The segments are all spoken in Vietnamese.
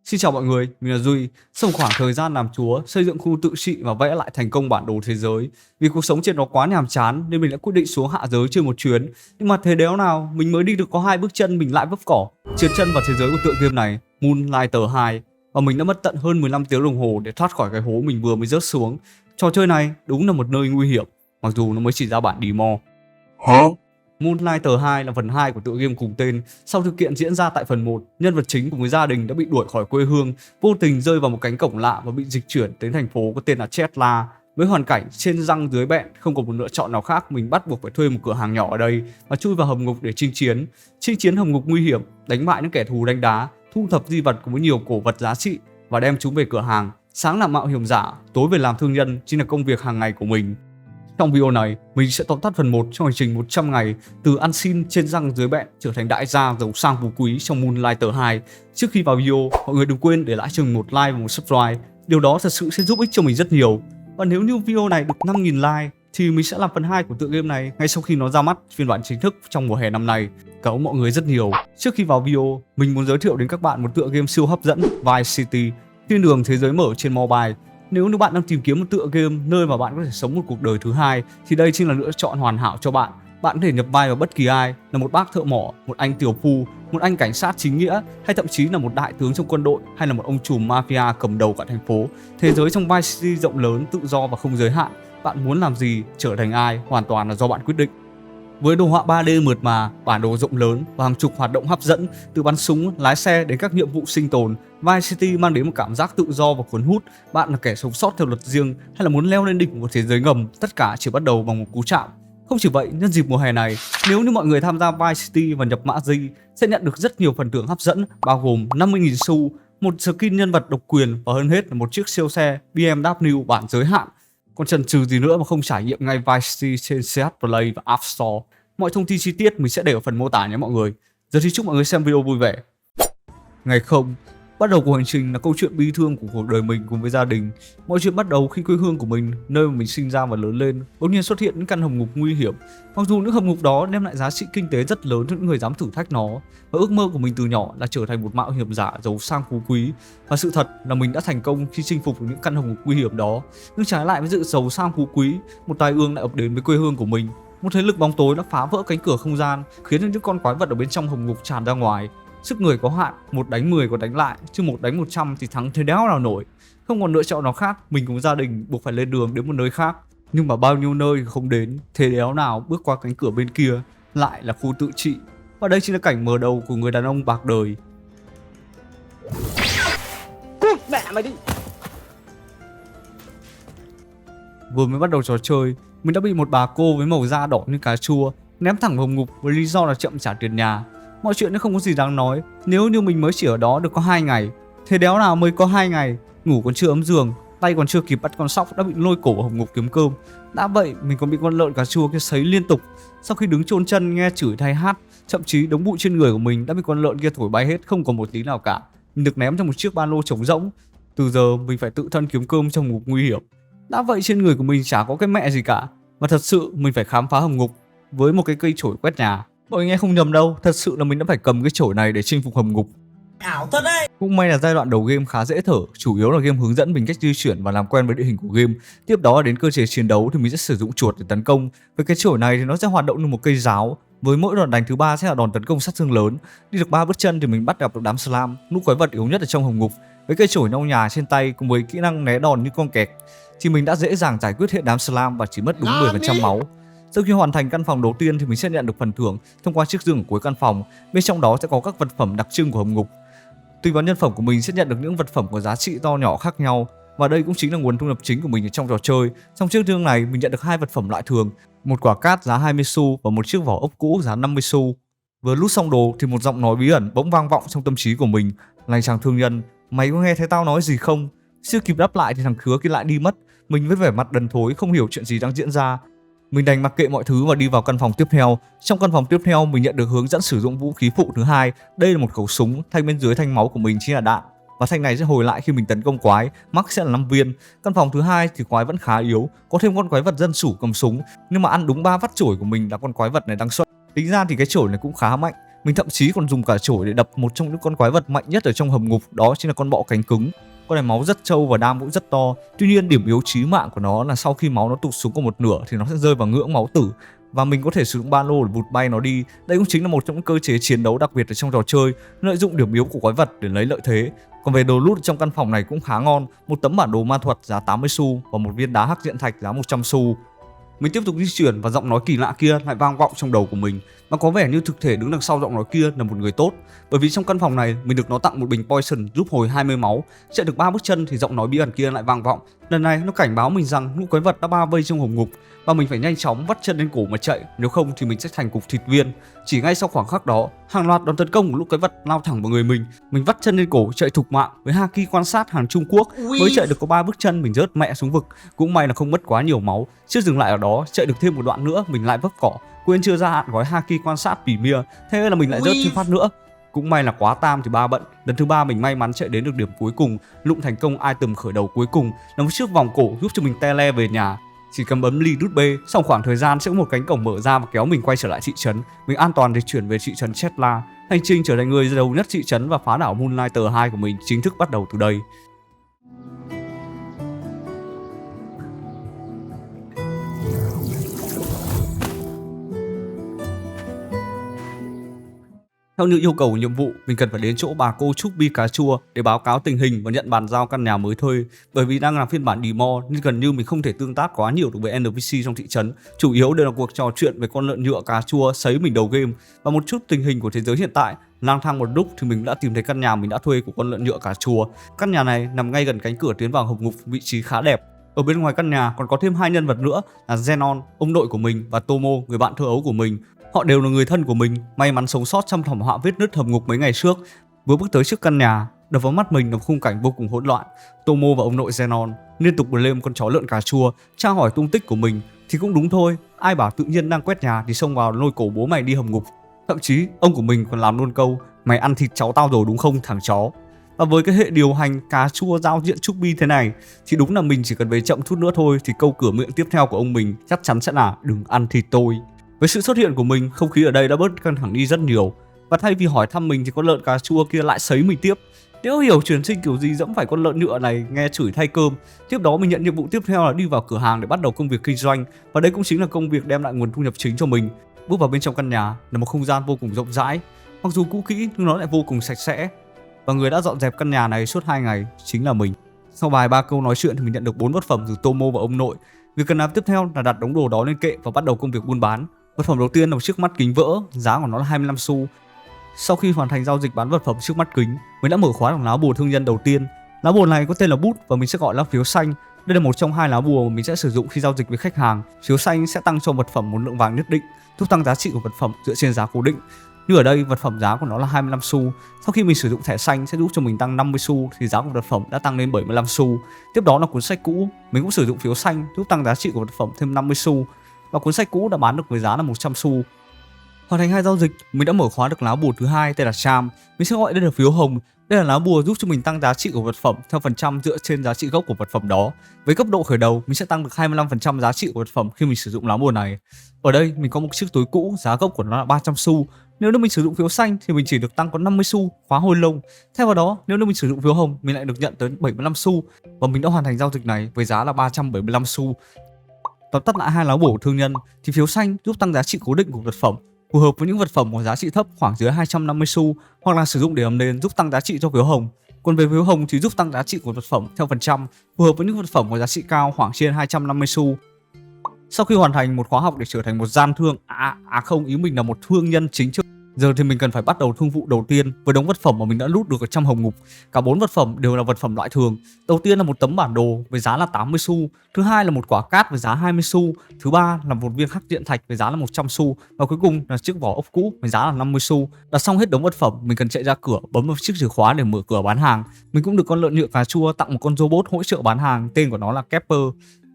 Xin chào mọi người, mình là Duy. Sau một khoảng thời gian làm chúa, xây dựng khu tự trị và vẽ lại thành công bản đồ thế giới. Vì cuộc sống trên nó quá nhàm chán nên mình đã quyết định xuống hạ giới chơi một chuyến. Nhưng mà thế đéo nào, mình mới đi được có 2 bước chân mình lại vấp cỏ. Trượt chân vào thế giới của tựa game này, Moonlighter 2. Và mình đã mất tận hơn 15 tiếng đồng hồ để thoát khỏi cái hố mình vừa mới rớt xuống. Trò chơi này đúng là một nơi nguy hiểm, mặc dù nó mới chỉ ra bản demo. Hả? Moonlighter 2 là phần 2 của tựa game cùng tên. Sau sự kiện diễn ra tại phần 1, nhân vật chính cùng với gia đình đã bị đuổi khỏi quê hương, vô tình rơi vào một cánh cổng lạ và bị dịch chuyển đến thành phố có tên là Chetla. Với hoàn cảnh trên răng dưới bẹn, không có một lựa chọn nào khác, mình bắt buộc phải thuê một cửa hàng nhỏ ở đây và chui vào hầm ngục để chinh chiến. Chinh chiến hầm ngục nguy hiểm, đánh bại những kẻ thù đánh đá, thu thập di vật cùng với nhiều cổ vật giá trị và đem chúng về cửa hàng. Sáng làm mạo hiểm giả, tối về làm thương nhân chính là công việc hàng ngày của mình. Trong video này, mình sẽ tóm tắt phần 1 trong hành trình 100 ngày từ ăn xin trên răng dưới bẹn trở thành đại gia giàu sang phú quý trong Moonlighter 2. Trước khi vào video, mọi người đừng quên để lại cho mình một like và một subscribe. Điều đó thật sự sẽ giúp ích cho mình rất nhiều. Và nếu như video này được 5.000 like thì mình sẽ làm phần 2 của tựa game này ngay sau khi nó ra mắt phiên bản chính thức trong mùa hè năm nay. Cảm ơn mọi người rất nhiều. Trước khi vào video, mình muốn giới thiệu đến các bạn một tựa game siêu hấp dẫn Vice City, thiên đường thế giới mở trên mobile. Nếu như bạn đang tìm kiếm một tựa game nơi mà bạn có thể sống một cuộc đời thứ hai thì đây chính là lựa chọn hoàn hảo cho bạn. Bạn có thể nhập vai vào bất kỳ ai, là một bác thợ mỏ, một anh tiểu phu, một anh cảnh sát chính nghĩa, hay thậm chí là một đại tướng trong quân đội, hay là một ông trùm mafia cầm đầu cả thành phố. Thế giới trong Vice City rộng lớn, tự do và không giới hạn. Bạn muốn làm gì, trở thành ai, hoàn toàn là do bạn quyết định. Với đồ họa 3D mượt mà, bản đồ rộng lớn và hàng chục hoạt động hấp dẫn, từ bắn súng, lái xe đến các nhiệm vụ sinh tồn, Vice City mang đến một cảm giác tự do và cuốn hút. Bạn là kẻ sống sót theo luật riêng hay là muốn leo lên đỉnh của một thế giới ngầm, tất cả chỉ bắt đầu bằng một cú chạm. Không chỉ vậy, nhân dịp mùa hè này, nếu như mọi người tham gia Vice City và nhập mã G sẽ nhận được rất nhiều phần thưởng hấp dẫn, bao gồm 50.000 xu, một skin nhân vật độc quyền và hơn hết là một chiếc siêu xe BMW bản giới hạn. Còn chần chừ gì nữa mà không trải nghiệm ngay Vice City trên CH Play và App Store. Mọi thông tin chi tiết mình sẽ để ở phần mô tả nhé mọi người. Giờ thì chúc mọi người xem video vui vẻ. Ngày không, bắt đầu của hành trình là câu chuyện bi thương của cuộc đời mình cùng với gia đình. Mọi chuyện bắt đầu khi quê hương của mình, nơi mà mình sinh ra và lớn lên, bỗng nhiên xuất hiện những căn hầm ngục nguy hiểm. Mặc dù những hầm ngục đó đem lại giá trị kinh tế rất lớn cho những người dám thử thách nó, và ước mơ của mình từ nhỏ là trở thành một mạo hiểm giả giàu sang phú quý. Và sự thật là mình đã thành công khi chinh phục được những căn hầm ngục nguy hiểm đó. Nhưng trái lại với sự giàu sang phú quý, một tai ương lại ập đến với quê hương của mình. Một thế lực bóng tối đã phá vỡ cánh cửa không gian, khiến cho những con quái vật ở bên trong hầm ngục tràn ra ngoài. Sức người có hạn, 1 đánh 10 còn đánh lại, chứ 1 đánh 100 thì thắng thế đéo nào nổi. Không còn lựa chọn nào khác, mình cùng gia đình buộc phải lên đường đến một nơi khác. Nhưng mà bao nhiêu nơi không đến, thế đéo nào bước qua cánh cửa bên kia lại là khu tự trị. Và đây chính là cảnh mở đầu của người đàn ông bạc đời. Cút mẹ mày đi. Vừa mới bắt đầu trò chơi, mình đã bị một bà cô với màu da đỏ như cà chua ném thẳng vào hầm ngục với lý do là chậm trả tiền nhà. Mọi chuyện nó không có gì đáng nói, nếu như mình mới chỉ ở đó được có 2 ngày. Thế đéo nào mới có 2 ngày, ngủ còn chưa ấm giường, tay còn chưa kịp bắt con sóc đã bị lôi cổ vào hầm ngục kiếm cơm. Đã vậy mình còn bị con lợn cà chua kia sấy liên tục. Sau khi đứng chôn chân nghe chửi thay hát, thậm chí đống bụi trên người của mình đã bị con lợn kia thổi bay hết, không còn một tí nào cả. Mình được ném trong một chiếc ba lô trống rỗng. Từ giờ mình phải tự thân kiếm cơm trong ngục nguy hiểm. Đã vậy trên người của mình chả có cái mẹ gì cả, mà thật sự mình phải khám phá hầm ngục với một cái cây chổi quét nhà. Mọi người nghe không nhầm đâu, thật sự là mình đã phải cầm cái chổi này để chinh phục hầm ngục. Ảo thật đấy. Cũng may là giai đoạn đầu game khá dễ thở, chủ yếu là game hướng dẫn mình cách di chuyển và làm quen với địa hình của game. Tiếp đó là đến cơ chế chiến đấu thì mình sẽ sử dụng chuột để tấn công. Với cái chổi này thì nó sẽ hoạt động như một cây giáo. Với mỗi đòn đánh thứ 3 sẽ là đòn tấn công sát thương lớn. Đi được 3 bước chân thì mình bắt gặp được đám slam, lũ quái vật yếu nhất ở trong hầm ngục. Với cây chổi nhau nhà trên tay cùng với kỹ năng né đòn như con kẹt thì mình đã dễ dàng giải quyết hết đám slam và chỉ mất đúng 10% máu. Sau khi hoàn thành căn phòng đầu tiên thì mình sẽ nhận được phần thưởng thông qua chiếc giường ở cuối căn phòng. Bên trong đó sẽ có các vật phẩm đặc trưng của hầm ngục. Tùy vào nhân phẩm của mình sẽ nhận được những vật phẩm có giá trị to nhỏ khác nhau, và đây cũng chính là nguồn thu nhập chính của mình ở trong trò chơi. Trong chiếc giường này mình nhận được 2 vật phẩm loại thường, một quả cát giá 20 xu và một chiếc vỏ ốc cũ giá 50 xu. Vừa lút xong đồ thì một giọng nói bí ẩn bỗng vang vọng trong tâm trí của mình. Này chàng thương nhân, mày có nghe thấy tao nói gì không? Chưa kịp đáp lại thì thằng khứa kia lại đi mất. Mình với vẻ mặt đần thối không hiểu chuyện gì đang diễn ra. Mình đành mặc kệ mọi thứ và đi vào căn phòng tiếp theo. Trong căn phòng tiếp theo mình nhận được hướng dẫn sử dụng vũ khí phụ thứ hai. Đây là một khẩu súng, thanh bên dưới thanh máu của mình chính là đạn. Và thanh này sẽ hồi lại khi mình tấn công quái, mắc sẽ là 5 viên. Căn phòng thứ hai thì quái vẫn khá yếu, có thêm con quái vật dân sủ cầm súng, nhưng mà ăn đúng 3 vắt chổi của mình là con quái vật này đang xuất. Tính ra thì cái chổi này cũng khá mạnh. Mình thậm chí còn dùng cả chổi để đập một trong những con quái vật mạnh nhất ở trong hầm ngục, đó chính là con bọ cánh cứng. Con này máu rất trâu và đam cũng rất to. Tuy nhiên điểm yếu chí mạng của nó là sau khi máu nó tụt xuống còn một nửa thì nó sẽ rơi vào ngưỡng máu tử. Và mình có thể sử dụng ba lô để vụt bay nó đi. Đây cũng chính là một trong những cơ chế chiến đấu đặc biệt ở trong trò chơi, lợi dụng điểm yếu của quái vật để lấy lợi thế. Còn về đồ loot trong căn phòng này cũng khá ngon, một tấm bản đồ ma thuật giá 80 xu và một viên đá hắc diện thạch giá 100 xu. Mình tiếp tục di chuyển và giọng nói kỳ lạ kia lại vang vọng trong đầu của mình. Và có vẻ như thực thể đứng đằng sau giọng nói kia là một người tốt. Bởi vì trong căn phòng này mình được nó tặng một bình poison giúp hồi 20 máu. Chạy được 3 bước chân thì giọng nói bí ẩn kia lại vang vọng. Lần này nó cảnh báo mình rằng lũ quái vật đã bao vây trong hầm ngục và mình phải nhanh chóng vắt chân lên cổ mà chạy, nếu không thì mình sẽ thành cục thịt viên. Chỉ ngay sau khoảng khắc đó, hàng loạt đòn tấn công của lũ quái vật lao thẳng vào người mình vắt chân lên cổ chạy thục mạng với haki quan sát hàng Trung Quốc. Mới chạy được có 3 bước chân mình rớt mẹ xuống vực. Cũng may là không mất quá nhiều máu. Chưa dừng lại ở đó, chạy được thêm một đoạn nữa mình lại vấp cỏ, quên chưa gia hạn gói haki quan sát Pỉ thế là mình lại rớt thêm phát nữa. Cũng may là quá tam thì ba bận. Lần thứ ba mình may mắn chạy đến được điểm cuối cùng, lụng thành công item khởi đầu cuối cùng là một chiếc vòng cổ giúp cho mình tele về nhà. Chỉ cần bấm ly nút B, sau khoảng thời gian sẽ có một cánh cổng mở ra và kéo mình quay trở lại thị trấn. Mình an toàn để chuyển về thị trấn Chetla. Hành trình trở thành người giàu nhất thị trấn và phá đảo Moonlighter 2 của mình chính thức bắt đầu từ đây. Theo như yêu cầu của nhiệm vụ, mình cần phải đến chỗ bà cô Trúc Bi Cà Chua để báo cáo tình hình và nhận bàn giao căn nhà mới thuê. Bởi vì đang làm phiên bản demo nên gần như mình không thể tương tác quá nhiều được với NPC trong thị trấn. Chủ yếu đều là cuộc trò chuyện về con lợn nhựa cà chua sấy mình đầu game và một chút tình hình của thế giới hiện tại. Lang thang một lúc thì mình đã tìm thấy căn nhà mình đã thuê của con lợn nhựa cà chua. Căn nhà này nằm ngay gần cánh cửa tiến vào hầm ngục, vị trí khá đẹp. Ở bên ngoài căn nhà còn có thêm hai nhân vật nữa là Zenon, ông nội của mình, và Tomo, người bạn thơ ấu của mình. Họ đều là người thân của mình, may mắn sống sót trong thảm họa vết nứt hầm ngục mấy ngày trước. Vừa bước tới trước căn nhà, đập vào mắt mình là khung cảnh vô cùng hỗn loạn. Tomo và ông nội Zenon liên tục bật lên con chó lợn cà chua, tra hỏi tung tích của mình. Thì cũng đúng thôi, ai bảo tự nhiên đang quét nhà thì xông vào lôi cổ bố mày đi hầm ngục. Thậm chí ông của mình còn làm luôn câu: mày ăn thịt cháu tao rồi đúng không thằng chó. Và với cái hệ điều hành cà chua giao diện Trúc Bi thế này thì đúng là mình chỉ cần về chậm chút nữa thôi thì câu cửa miệng tiếp theo của ông mình chắc chắn sẽ là đừng ăn thịt tôi. Với sự xuất hiện của mình, không khí ở đây đã bớt căng thẳng đi rất nhiều. Và thay vì hỏi thăm mình thì con lợn cà chua kia lại sấy mình tiếp. Nếu hiểu chuyển sinh kiểu gì dẫm phải con lợn nhựa này nghe chửi thay cơm. Tiếp đó mình nhận nhiệm vụ tiếp theo là đi vào cửa hàng để bắt đầu công việc kinh doanh. Và đây cũng chính là công việc đem lại nguồn thu nhập chính cho mình. Bước vào bên trong căn nhà là một không gian vô cùng rộng rãi. Mặc dù cũ kỹ nhưng nó lại vô cùng sạch sẽ. Và người đã dọn dẹp căn nhà này suốt 2 ngày chính là mình. Sau vài ba câu nói chuyện thì mình nhận được 4 vật phẩm từ Tomo và ông nội. Việc cần làm tiếp theo là đặt đống đồ đó lên kệ và bắt đầu công việc buôn bán. Vật phẩm đầu tiên là một chiếc mắt kính vỡ, giá của nó là 25 xu. Sau khi hoàn thành giao dịch bán vật phẩm trước mắt kính, mình đã mở khóa được lá bùa thương nhân đầu tiên. Lá bùa này có tên là bút và mình sẽ gọi là phiếu xanh. Đây là một trong hai lá bùa mà mình sẽ sử dụng khi giao dịch với khách hàng. Phiếu xanh sẽ tăng cho vật phẩm một lượng vàng nhất định, giúp tăng giá trị của vật phẩm dựa trên giá cố định. Như ở đây, vật phẩm giá của nó là 25 xu. Sau khi mình sử dụng thẻ xanh sẽ giúp cho mình tăng 50 xu thì giá của vật phẩm đã tăng lên 75 xu. Tiếp đó là cuốn sách cũ, mình cũng sử dụng phiếu xanh giúp tăng giá trị của vật phẩm thêm 50 xu. Và cuốn sách cũ đã bán được với giá là 100 xu. Hoàn thành hai giao dịch, mình đã mở khóa được lá bùa thứ hai tên là Charm. Mình sẽ gọi đây là phiếu hồng. Đây là lá bùa giúp cho mình tăng giá trị của vật phẩm theo phần trăm dựa trên giá trị gốc của vật phẩm đó. Với cấp độ khởi đầu, mình sẽ tăng được 25% giá trị của vật phẩm khi mình sử dụng lá bùa này. Ở đây mình có một chiếc túi cũ, giá gốc của nó là 300 xu. Nếu như mình sử dụng phiếu xanh thì mình chỉ được tăng có 50 xu, khóa hồi lông. Theo vào đó, nếu như mình sử dụng phiếu hồng, mình lại được nhận tới 75 xu. Và mình đã hoàn thành giao dịch này với giá là 375 xu. Tóm tắt lại hai lá bùa thương nhân thì phiếu xanh giúp tăng giá trị cố định của vật phẩm, phù hợp với những vật phẩm có giá trị thấp khoảng dưới 250 xu, hoặc là sử dụng để làm nền giúp tăng giá trị cho phiếu hồng. Còn về phiếu hồng thì giúp tăng giá trị của vật phẩm theo phần trăm, phù hợp với những vật phẩm có giá trị cao khoảng trên 250 xu. Sau khi hoàn thành một khóa học để trở thành một gian thương, không, ý mình là một thương nhân chính thức. Giờ thì mình cần phải bắt đầu thương vụ đầu tiên với đống vật phẩm mà mình đã lút được ở trong hầm ngục. Cả 4 vật phẩm đều là vật phẩm loại thường. Đầu tiên là một tấm bản đồ với giá là 80 xu, thứ hai là một quả cát với giá 20 xu, thứ ba là một viên khắc diện thạch với giá là 100 xu, và cuối cùng là chiếc vỏ ốc cũ với giá là 50 xu. Đặt xong hết đống vật phẩm, mình cần chạy ra cửa bấm vào chiếc chìa khóa để mở cửa bán hàng. Mình cũng được con lợn nhựa cà chua tặng một con robot hỗ trợ bán hàng, tên của nó là Kepper.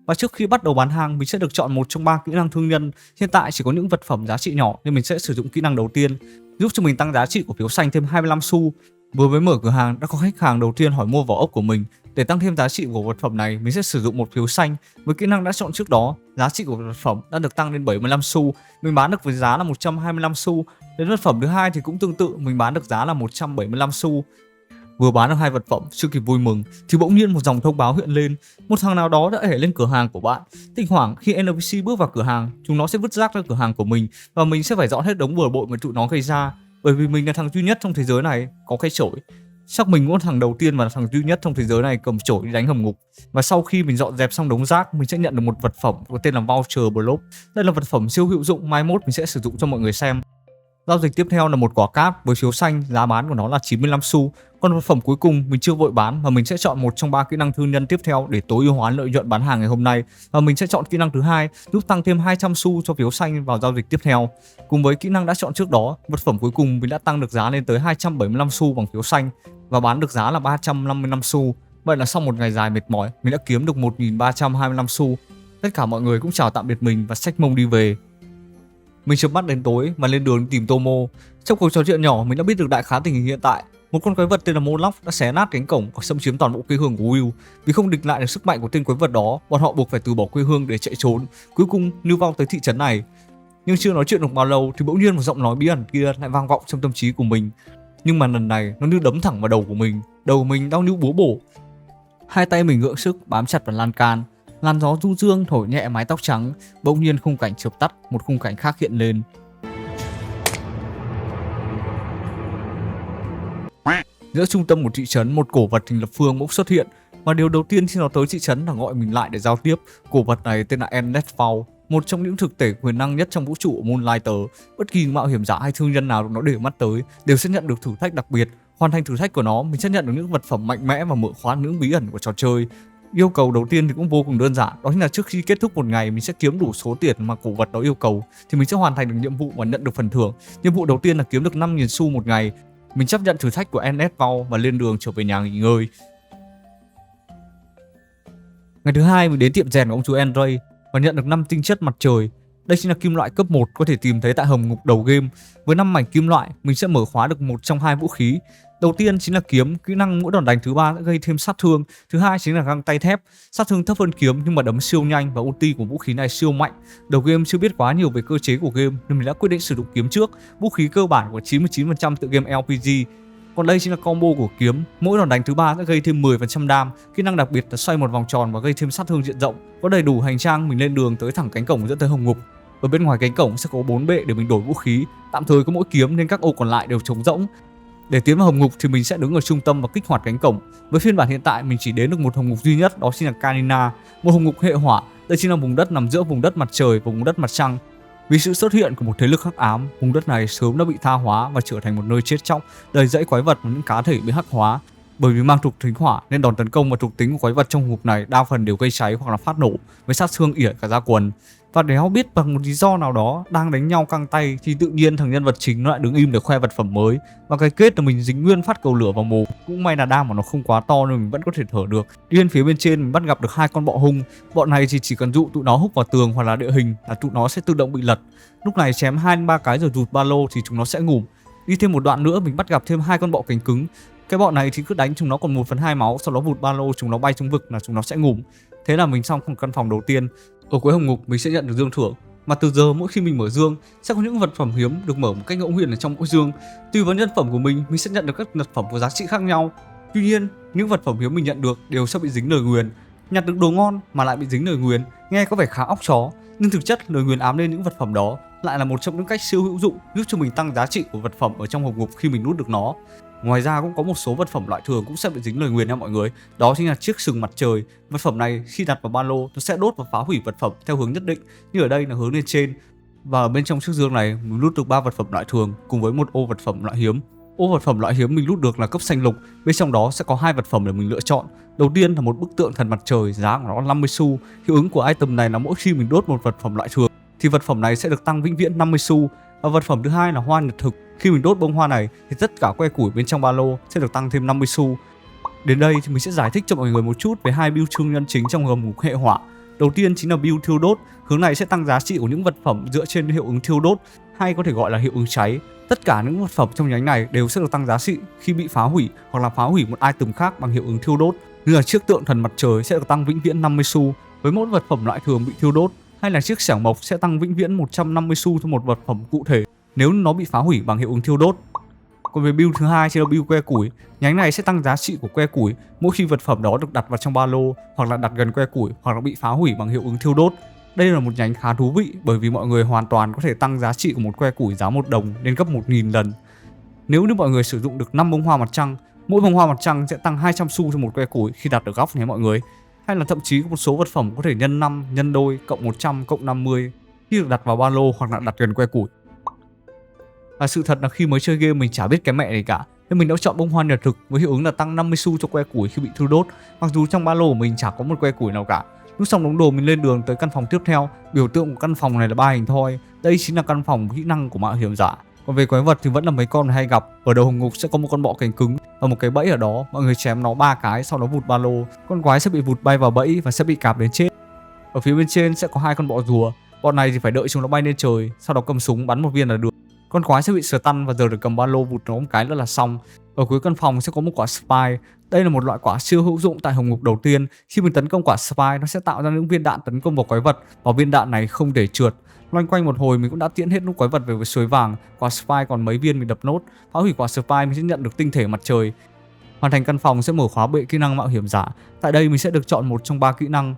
Và trước khi bắt đầu bán hàng, mình sẽ được chọn một trong 3 kỹ năng thương nhân. Hiện tại chỉ có những vật phẩm giá trị nhỏ nên mình sẽ sử dụng kỹ năng đầu tiên, giúp cho mình tăng giá trị của phiếu xanh thêm 25 xu. Vừa mới mở cửa hàng đã có khách hàng đầu tiên hỏi mua vỏ ốc của mình. Để tăng thêm giá trị của vật phẩm này, mình sẽ sử dụng một phiếu xanh. Với kỹ năng đã chọn trước đó, giá trị của vật phẩm đã được tăng lên 75 xu. Mình bán được với giá là 125 xu. Đến vật phẩm thứ hai thì cũng tương tự, mình bán được giá là 175 xu. Vừa bán được hai vật phẩm chưa kịp vui mừng thì bỗng nhiên một dòng thông báo hiện lên, một thằng nào đó đã nhảy lên cửa hàng của bạn. Thỉnh thoảng khi NPC bước vào cửa hàng, chúng nó sẽ vứt rác ra cửa hàng của mình và mình sẽ phải dọn hết đống bừa bộn mà tụi nó gây ra, bởi vì mình là thằng duy nhất trong thế giới này có cái chổi. Chắc mình cũng là thằng đầu tiên và là thằng duy nhất trong thế giới này cầm chổi đi đánh hầm ngục. Và sau khi mình dọn dẹp xong đống rác, mình sẽ nhận được một vật phẩm có tên là Voucher Block. Đây là vật phẩm siêu hữu dụng, mai mốt mình sẽ sử dụng cho mọi người xem. Giao dịch tiếp theo là một quả cáp với phiếu xanh, giá bán của nó là 95 xu. Còn vật phẩm cuối cùng mình chưa vội bán và mình sẽ chọn một trong 3 kỹ năng thương nhân tiếp theo để tối ưu hóa lợi nhuận bán hàng ngày hôm nay. Và mình sẽ chọn kỹ năng thứ hai giúp tăng thêm 200 xu cho phiếu xanh vào giao dịch tiếp theo. Cùng với kỹ năng đã chọn trước đó, vật phẩm cuối cùng mình đã tăng được giá lên tới 275 xu bằng phiếu xanh và bán được giá là 355 xu. Vậy là sau một ngày dài mệt mỏi, mình đã kiếm được 1325 xu. Tất cả mọi người cũng chào tạm biệt mình và xách mông đi về. Mình chợp mắt đến tối và lên đường tìm Tomo. Trong cuộc trò chuyện nhỏ, mình đã biết được đại khái tình hình hiện tại. Một con quái vật tên là Moloch đã xé nát cánh cổng và xâm chiếm toàn bộ quê hương của Will. Vì không địch lại được sức mạnh của tên quái vật đó, bọn họ buộc phải từ bỏ quê hương để chạy trốn. Cuối cùng lưu vong tới thị trấn này. Nhưng chưa nói chuyện được bao lâu thì bỗng nhiên một giọng nói bí ẩn kia lại vang vọng trong tâm trí của mình. Nhưng mà lần này nó như đấm thẳng vào đầu của mình. Đầu mình đau như búa bổ. Hai tay mình gượng sức bám chặt vào lan can. Làn gió du dương thổi nhẹ mái tóc trắng, bỗng nhiên khung cảnh chợp tắt, một khung cảnh khác hiện lên. Giữa trung tâm một thị trấn, một cổ vật hình lập phương bỗng xuất hiện, và điều đầu tiên khi nó tới thị trấn là gọi mình lại để giao tiếp. Cổ vật này tên là Ennethfall, một trong những thực thể quyền năng nhất trong vũ trụ của Moonlighter. Bất kỳ mạo hiểm giả hay thương nhân nào nó để mắt tới đều sẽ nhận được thử thách đặc biệt. Hoàn thành thử thách của nó, mình sẽ nhận được những vật phẩm mạnh mẽ và mở khóa những bí ẩn của trò chơi. Yêu cầu đầu tiên thì cũng vô cùng đơn giản, đó chính là trước khi kết thúc một ngày mình sẽ kiếm đủ số tiền mà cổ vật đó yêu cầu thì mình sẽ hoàn thành được nhiệm vụ và nhận được phần thưởng. Nhiệm vụ đầu tiên là kiếm được 5.000 xu một ngày. Mình chấp nhận thử thách của Ennethfall và lên đường trở về nhà nghỉ ngơi. Ngày thứ hai mình đến tiệm rèn của ông chú Andre và nhận được 5 tinh chất mặt trời. Đây chính là kim loại cấp 1 có thể tìm thấy tại hầm ngục đầu game. Với 5 mảnh kim loại, mình sẽ mở khóa được một trong 2 vũ khí. Đầu tiên chính là kiếm, kỹ năng mỗi đòn đánh thứ 3 sẽ gây thêm sát thương. Thứ hai chính là găng tay thép, sát thương thấp hơn kiếm nhưng mà đấm siêu nhanh và ulti của vũ khí này siêu mạnh. Đầu game chưa biết quá nhiều về cơ chế của game nên mình đã quyết định sử dụng kiếm trước. Vũ khí cơ bản của 99% tựa game LPG. Còn đây chính là combo của kiếm, mỗi đòn đánh thứ 3 sẽ gây thêm 10% đam, kỹ năng đặc biệt là xoay một vòng tròn và gây thêm sát thương diện rộng. Có đầy đủ hành trang, mình lên đường tới thẳng cánh cổng dẫn tới hầm ngục. Ở bên ngoài cánh cổng sẽ có 4 bệ để mình đổi vũ khí, tạm thời có mỗi kiếm nên các ô còn lại đều trống rỗng. Để tiến vào hầm ngục thì mình sẽ đứng ở trung tâm và kích hoạt cánh cổng. Với phiên bản hiện tại mình chỉ đến được một hầm ngục duy nhất, đó chính là Canina, một hầm ngục hệ hỏa. Đây chính là vùng đất nằm giữa vùng đất mặt trời và vùng đất mặt trăng. Vì sự xuất hiện của một thế lực hắc ám, vùng đất này sớm đã bị tha hóa và trở thành một nơi chết chóc, đầy rẫy quái vật và những cá thể bị hắc hóa. Bởi vì mang thuộc tính hỏa nên đòn tấn công và thuộc tính của quái vật trong hộp này đa phần đều gây cháy hoặc là phát nổ với sát thương ỉa cả da quần. Và đéo biết bằng một lý do nào đó đang đánh nhau căng tay thì tự nhiên thằng nhân vật chính nó lại đứng im để khoe vật phẩm mới. Và cái kết là mình dính nguyên phát cầu lửa vào mồm. Cũng may là đam của nó không quá to nên mình vẫn có thể thở được. Đi lên phía bên trên mình bắt gặp được 2 con bọ hung. Bọn này thì chỉ cần dụ tụi nó húc vào tường hoặc là địa hình là tụi nó sẽ tự động bị lật. Lúc này chém 2-3 cái rồi rụt ba lô thì chúng nó sẽ ngủm. Đi thêm một đoạn nữa mình bắt gặp thêm 2 con bọ cánh cứng. Cái bọn này thì cứ đánh chúng nó còn 1/2 máu, sau đó vụt ba lô chúng nó bay xuống vực là chúng nó sẽ ngủm. Thế là mình xong căn phòng đầu tiên. Ở cuối hầm ngục mình sẽ nhận được dương thưởng. Mà từ giờ mỗi khi mình mở dương sẽ có những vật phẩm hiếm được mở một cách ngẫu nhiên ở trong mỗi dương. Tùy vào nhân phẩm của mình sẽ nhận được các vật phẩm có giá trị khác nhau. Tuy nhiên những vật phẩm hiếm mình nhận được đều sẽ bị dính lời nguyền. Nhặt được đồ ngon mà lại bị dính lời nguyền nghe có vẻ khá óc chó, nhưng thực chất lời nguyền ám lên những vật phẩm đó lại là một trong những cách siêu hữu dụng giúp cho mình tăng giá trị của vật phẩm ở trong hộp ngục khi mình nút được nó. Ngoài ra cũng có một số vật phẩm loại thường cũng sẽ bị dính lời nguyền nha mọi người. Đó chính là chiếc sừng mặt trời. Vật phẩm này khi đặt vào ba lô nó sẽ đốt và phá hủy vật phẩm theo hướng nhất định. Như ở đây là hướng lên trên. Và ở bên trong chiếc dương này mình lút được 3 vật phẩm loại thường cùng với một ô vật phẩm loại hiếm. Ô vật phẩm loại hiếm mình lút được là cấp xanh lục. Bên trong đó sẽ có 2 vật phẩm để mình lựa chọn. Đầu tiên là một bức tượng thần mặt trời, giá của nó 50 xu. Hiệu ứng của item này là mỗi khi mình đốt một vật phẩm loại thường thì vật phẩm này sẽ được tăng vĩnh viễn 50 xu. Và vật phẩm thứ hai là hoa nhật thực. Khi mình đốt bông hoa này thì tất cả que củi bên trong ba lô sẽ được tăng thêm 50 xu. Đến đây thì mình sẽ giải thích cho mọi người một chút về 2 build thương nhân chính trong hầm ngục hệ hỏa. Đầu tiên chính là build thiêu đốt. Hướng này sẽ tăng giá trị của những vật phẩm dựa trên hiệu ứng thiêu đốt, hay có thể gọi là hiệu ứng cháy. Tất cả những vật phẩm trong nhánh này đều sẽ được tăng giá trị khi bị phá hủy hoặc là phá hủy một item khác bằng hiệu ứng thiêu đốt. Như là chiếc tượng thần mặt trời sẽ được tăng vĩnh viễn 50 xu với mỗi vật phẩm loại thường bị thiêu đốt, hay là chiếc xẻng mộc sẽ tăng vĩnh viễn 150 xu cho một vật phẩm cụ thể. nếu nó bị phá hủy bằng hiệu ứng thiêu đốt. Còn về build thứ hai chính là build que củi, nhánh này sẽ tăng giá trị của que củi mỗi khi vật phẩm đó được đặt vào trong ba lô hoặc là đặt gần que củi hoặc là bị phá hủy bằng hiệu ứng thiêu đốt. Đây là một nhánh khá thú vị bởi vì mọi người hoàn toàn có thể tăng giá trị của một que củi giá 1 đồng lên gấp 1000 lần. Nếu như mọi người sử dụng được 5 bông hoa mặt trăng, mỗi bông hoa mặt trăng sẽ tăng 200 xu cho một que củi khi đặt ở góc nhé mọi người. Hay là thậm chí có một số vật phẩm có thể nhân 5, nhân đôi, cộng 100, cộng 50 khi được đặt vào ba lô hoặc là đặt gần que củi. Và sự thật là khi mới chơi game mình chả biết cái mẹ này cả, nên mình đã chọn bông hoa nhật thực với hiệu ứng là tăng 50 xu cho que củi khi bị thiêu đốt, mặc dù trong ba lô của mình chả có một que củi nào cả. Lúc xong đống đồ mình lên đường tới căn phòng tiếp theo, biểu tượng của căn phòng này là 3 hình thoi, đây chính là căn phòng kỹ năng của mạo hiểm giả. Còn về quái vật thì vẫn là mấy con hay gặp, ở đầu hồng ngục sẽ có một con bọ cánh cứng và một cái bẫy ở đó, mọi người chém nó 3 cái sau đó vụt ba lô, con quái sẽ bị vụt bay vào bẫy và sẽ bị cạp đến chết. Ở phía bên trên sẽ có 2 con bọ rùa, bọn này thì phải đợi chúng nó bay lên trời, sau đó cầm súng bắn một viên là được. Con quái sẽ bị stun và giờ được cầm ba lô vụt nó một cái nữa là xong. Ở cuối căn phòng sẽ có một quả spy. Đây là một loại quả siêu hữu dụng tại hồng ngục đầu tiên. Khi mình tấn công quả spy, nó sẽ tạo ra những viên đạn tấn công vào quái vật và viên đạn này không để trượt. Loanh quanh một hồi mình cũng đã tiễn hết nút quái vật về với suối vàng. Quả spy còn mấy viên mình đập nốt. Phá hủy quả spy mình sẽ nhận được tinh thể mặt trời. Hoàn thành căn phòng sẽ mở khóa bệ kỹ năng mạo hiểm giả. Tại đây mình sẽ được chọn một trong 3 kỹ năng.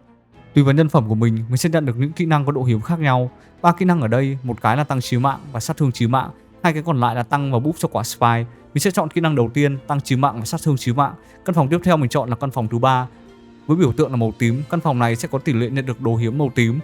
Tùy vào nhân phẩm của mình sẽ nhận được những kỹ năng có độ hiếm khác nhau. 3 kỹ năng ở đây, một cái là tăng chí mạng và sát thương chí mạng, 2 cái còn lại là tăng và búp cho quả spy. Mình sẽ chọn kỹ năng đầu tiên, tăng chí mạng và sát thương chí mạng. Căn phòng tiếp theo mình chọn là căn phòng thứ 3 với biểu tượng là màu tím. Căn phòng này sẽ có tỷ lệ nhận được đồ hiếm màu tím.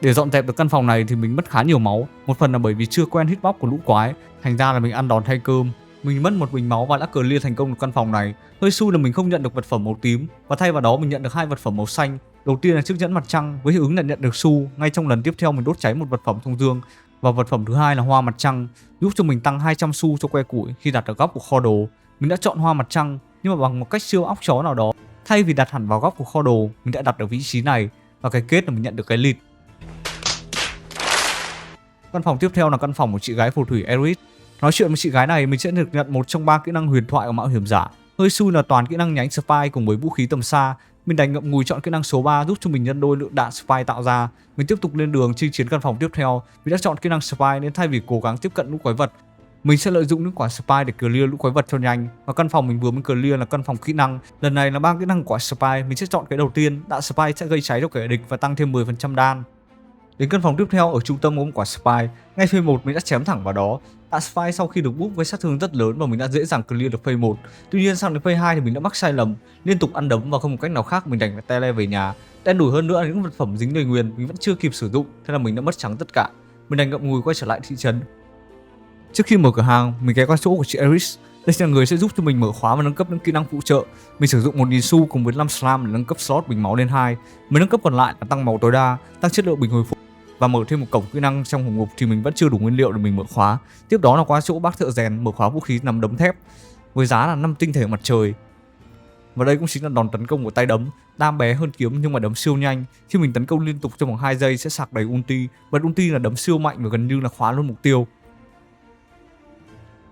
Để dọn dẹp được căn phòng này thì mình mất khá nhiều máu, một phần là bởi vì chưa quen hitbox của lũ quái, thành ra là mình ăn đòn thay cơm. Mình mất một bình máu và đã clear thành công được căn phòng này. Hơi xui là mình không nhận được vật phẩm màu tím và thay vào đó mình nhận được 2 vật phẩm màu xanh. Đầu tiên là chiếc nhẫn mặt trăng với hiệu ứng là nhận được xu, ngay trong lần tiếp theo mình đốt cháy một vật phẩm thông dương. Và vật phẩm thứ hai là hoa mặt trăng, giúp cho mình tăng 200 xu cho que củi khi đặt ở góc của kho đồ. Mình đã chọn hoa mặt trăng nhưng mà bằng một cách siêu óc chó nào đó, thay vì đặt hẳn vào góc của kho đồ, mình đã đặt ở vị trí này và cái kết là mình nhận được cái lịt. Căn phòng tiếp theo là căn phòng của chị gái phù thủy Eris. Nói chuyện với chị gái này mình sẽ được nhận một trong 3 kỹ năng huyền thoại của mạo hiểm giả. Hơi xui là toàn kỹ năng nhánh spy cùng với vũ khí tầm xa. Mình đành ngậm ngùi chọn kỹ năng số 3 giúp cho mình nhân đôi lượng đạn spy tạo ra. Mình tiếp tục lên đường chinh chiến căn phòng tiếp theo. Mình đã chọn kỹ năng spy nên thay vì cố gắng tiếp cận lũ quái vật, mình sẽ lợi dụng những quả spy để clear lũ quái vật cho nhanh. Và căn phòng mình vừa mới clear là căn phòng kỹ năng. Lần này là 3 kỹ năng quả spy, mình sẽ chọn cái đầu tiên, đạn spy sẽ gây cháy cho kẻ địch và tăng thêm 10% đan. Đến căn phòng tiếp theo ở trung tâm có một quả spy. Ngay phase 1 mình đã chém thẳng vào đó. Đạn spy sau khi được búp với sát thương rất lớn và mình đã dễ dàng clear được phase 1. Tuy nhiên sang đến phase 2 thì mình đã mắc sai lầm, liên tục ăn đấm và không một cách nào khác mình đành phải tele về nhà. Đen đủi hơn nữa là những vật phẩm dính đầy nguyền mình vẫn chưa kịp sử dụng, thế là mình đã mất trắng tất cả. Mình đành ngậm ngùi quay trở lại thị trấn. Trước khi mở cửa hàng, mình ghé qua chỗ của chị Eris. Đây là người sẽ giúp cho mình mở khóa và nâng cấp những kỹ năng phụ trợ. Mình sử dụng 1000 xu cùng với 5 slam để nâng cấp slot bình máu lên 2. Mới nâng cấp còn lại là tăng máu tối đa, tăng chất lượng bình hồi phục và mở thêm một cổng kỹ năng trong hồng ngục thì mình vẫn chưa đủ nguyên liệu để mình mở khóa. Tiếp đó là qua chỗ bác thợ rèn mở khóa vũ khí nắm đấm thép với giá là 5 tinh thể mặt trời. Và đây cũng chính là đòn tấn công của tay đấm, đam bé hơn kiếm nhưng mà đấm siêu nhanh. Khi mình tấn công liên tục trong vòng 2 giây sẽ sạc đầy ulti. Bật ulti là đấm siêu mạnh và gần như là khóa luôn mục tiêu.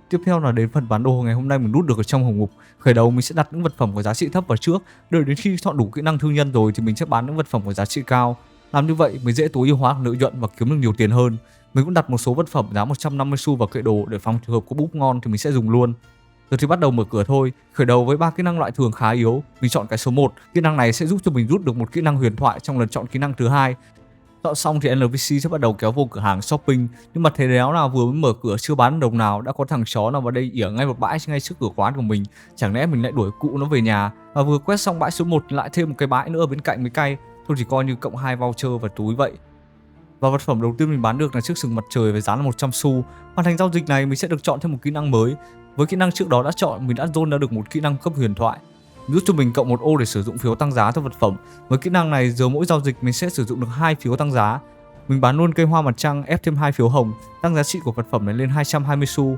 Tiếp theo là đến phần bán đồ ngày hôm nay mình rút được ở trong hồng ngục. Khởi đầu mình sẽ đặt những vật phẩm có giá trị thấp vào trước, đợi đến khi chọn đủ kỹ năng thương nhân rồi thì mình sẽ bán những vật phẩm có giá trị cao. Làm như vậy mới dễ tối ưu hóa lợi nhuận và kiếm được nhiều tiền hơn. Mình cũng đặt một số vật phẩm giá 150 xu vào kệ đồ để phòng trường hợp có búp ngon thì mình sẽ dùng luôn. Giờ thì bắt đầu mở cửa thôi. Khởi đầu với 3 kỹ năng loại thường khá yếu, mình chọn cái số 1. Kỹ năng này sẽ giúp cho mình rút được một kỹ năng huyền thoại trong lần chọn kỹ năng thứ hai. Chọn xong thì NPC sẽ bắt đầu kéo vô cửa hàng shopping, nhưng mà thế đéo nào vừa mới mở cửa chưa bán đồng nào đã có thằng chó nào vào đây ỉa ngay một bãi ngay trước cửa quán của mình. Chẳng lẽ mình lại đuổi cụ nó về nhà. Và vừa quét xong bãi số 1 lại thêm một cái bãi nữa ở bên cạnh mới cay. Thôi chỉ coi như cộng 2 voucher vào túi vậy. Và vật phẩm đầu tiên mình bán được là chiếc sừng mặt trời với giá là 100 xu. Hoàn thành giao dịch này mình sẽ được chọn thêm một kỹ năng mới. Với kỹ năng trước đó đã chọn mình đã zone ra được một kỹ năng cấp huyền thoại, giúp cho mình cộng 1 ô để sử dụng phiếu tăng giá cho vật phẩm. Với kỹ năng này giờ mỗi giao dịch mình sẽ sử dụng được 2 phiếu tăng giá. Mình bán luôn cây hoa mặt trăng ép thêm 2 phiếu hồng, tăng giá trị của vật phẩm này lên 220 xu.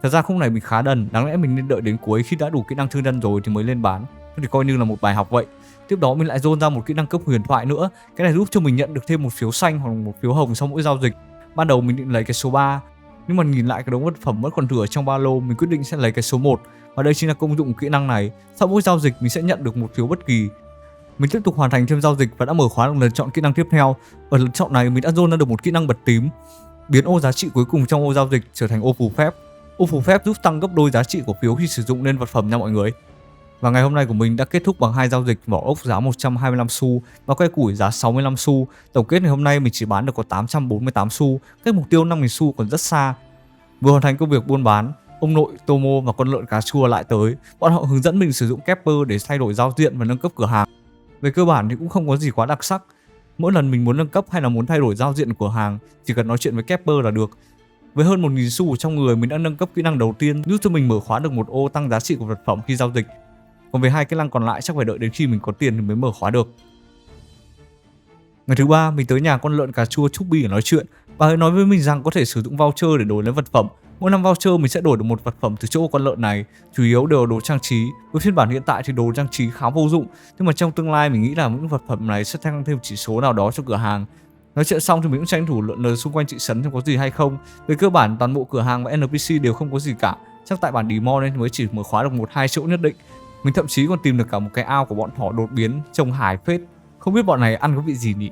Thật ra khúc này mình khá đần, đáng lẽ mình nên đợi đến cuối khi đã đủ kỹ năng thương nhân rồi thì mới lên bán. Thì coi như là một bài học vậy. Tiếp đó mình lại dồn ra một kỹ năng cấp huyền thoại nữa. Cái này giúp cho mình nhận được thêm một phiếu xanh hoặc một phiếu hồng sau mỗi giao dịch. Ban đầu mình định lấy cái số 3, nhưng mà nhìn lại cái đống vật phẩm vẫn còn thừa trong ba lô, mình quyết định sẽ lấy cái số 1. Và đây chính là công dụng kỹ năng này. Sau mỗi giao dịch mình sẽ nhận được một phiếu bất kỳ. Mình tiếp tục hoàn thành thêm giao dịch và đã mở khóa được lần chọn kỹ năng tiếp theo. Ở lần chọn này mình đã dồn ra được một kỹ năng bật tím. Biến ô giá trị cuối cùng trong ô giao dịch trở thành ô phù phép. Ô phù phép giúp tăng gấp đôi giá trị cổ phiếu khi sử dụng lên vật phẩm nha mọi người. Và ngày hôm nay của mình đã kết thúc bằng 2 giao dịch vỏ ốc giá 125 xu và que củi giá 65 xu. Tổng kết ngày hôm nay mình chỉ bán được có 848 xu, cách mục tiêu 5.000 xu còn rất xa. Vừa hoàn thành công việc buôn bán, ông nội, Tomo và con lợn cà chua lại tới. Bọn họ hướng dẫn mình sử dụng Kepper để thay đổi giao diện và nâng cấp cửa hàng. Về cơ bản thì cũng không có gì quá đặc sắc. Mỗi lần mình muốn nâng cấp hay là muốn thay đổi giao diện của cửa hàng, chỉ cần nói chuyện với Kepper là được. Với hơn 1.000 xu ở trong người, mình đã nâng cấp kỹ năng đầu tiên giúp cho mình mở khóa được một ô tăng giá trị của vật phẩm khi giao dịch. Còn về 2 kỹ năng còn lại chắc phải đợi đến khi mình có tiền thì mới mở khóa được. Ngày thứ 3, mình tới nhà con lợn cà chua Chubby để nói chuyện. Bà ấy nói với mình rằng có thể sử dụng voucher để đổi lấy vật phẩm. Mỗi năm voucher mình sẽ đổi được một vật phẩm từ chỗ con lợn này, chủ yếu đều là đồ trang trí. Với phiên bản hiện tại thì đồ trang trí khá vô dụng, nhưng mà trong tương lai mình nghĩ là những vật phẩm này sẽ tăng thêm chỉ số nào đó cho cửa hàng. Nói chuyện xong thì mình cũng tranh thủ lượn lờ xung quanh thị trấn xem có gì hay không. Về cơ bản toàn bộ cửa hàng và NPC đều không có gì cả, chắc tại bản demo nên mới chỉ mở khóa được 1-2 chỗ nhất định. Mình thậm chí còn tìm được cả một cái ao của bọn thỏ đột biến trông hài phết. Không biết bọn này ăn có vị gì nhỉ.